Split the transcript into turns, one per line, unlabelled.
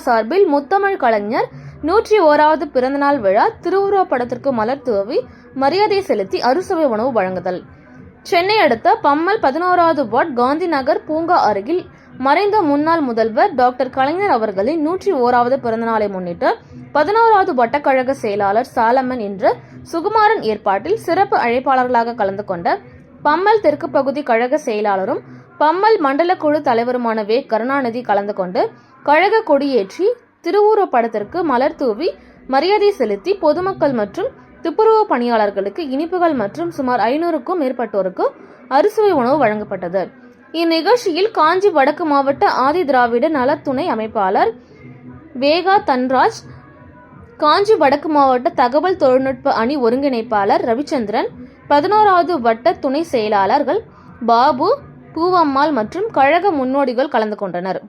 சார்பில் முத்தமிழ் கலைஞர் 101வது பிறந்தநாள் விழா திருவுருவப் படத்திற்கு மலர் தூவி மரியாதை செலுத்தி அறுசுவை உணவு வழங்குதல். சென்னை அடுத்த பம்மல் 11வது வார்டு காந்தி நகர் பூங்கா அருகில் மறைந்த முன்னாள் முதல்வர் டாக்டர் கலைஞர் அவர்களின் 101வது பிறந்தநாளை முன்னிட்டு 11வது வட்டக்கழக செயலாளர் சாலமன் என்ற சுகுமாரன் ஏற்பாட்டில் சிறப்பு அழைப்பாளர்களாக கலந்து கொண்ட பம்மல் தெற்கு பகுதி கழக செயலாளரும் பம்மல் மண்டல குழு தலைவருமான வே. கருணாநிதி கலந்து கொண்டு கழக கொடியேற்றி திருவுருவப் படத்திற்கு மலர் தூவி மரியாதை செலுத்தி பொதுமக்கள் மற்றும் துப்புரவு பணியாளர்களுக்கு இனிப்புகள் மற்றும் சுமார் 500க்கும் மேற்பட்டோருக்கு அறுசுவை உணவு வழங்கப்பட்டது. இந்நிகழ்ச்சியில் காஞ்சி வடக்கு மாவட்ட ஆதி திராவிட நல துணை அமைப்பாளர் வேகா தன்ராஜ், காஞ்சி வடக்கு மாவட்ட தகவல் தொழில்நுட்ப அணி ஒருங்கிணைப்பாளர் ரவிச்சந்திரன், 11வது வட்ட துணை செயலாளர்கள் பாபு, பூவம்மாள் மற்றும் கழக முன்னோடிகள் கலந்து கொண்டனர்.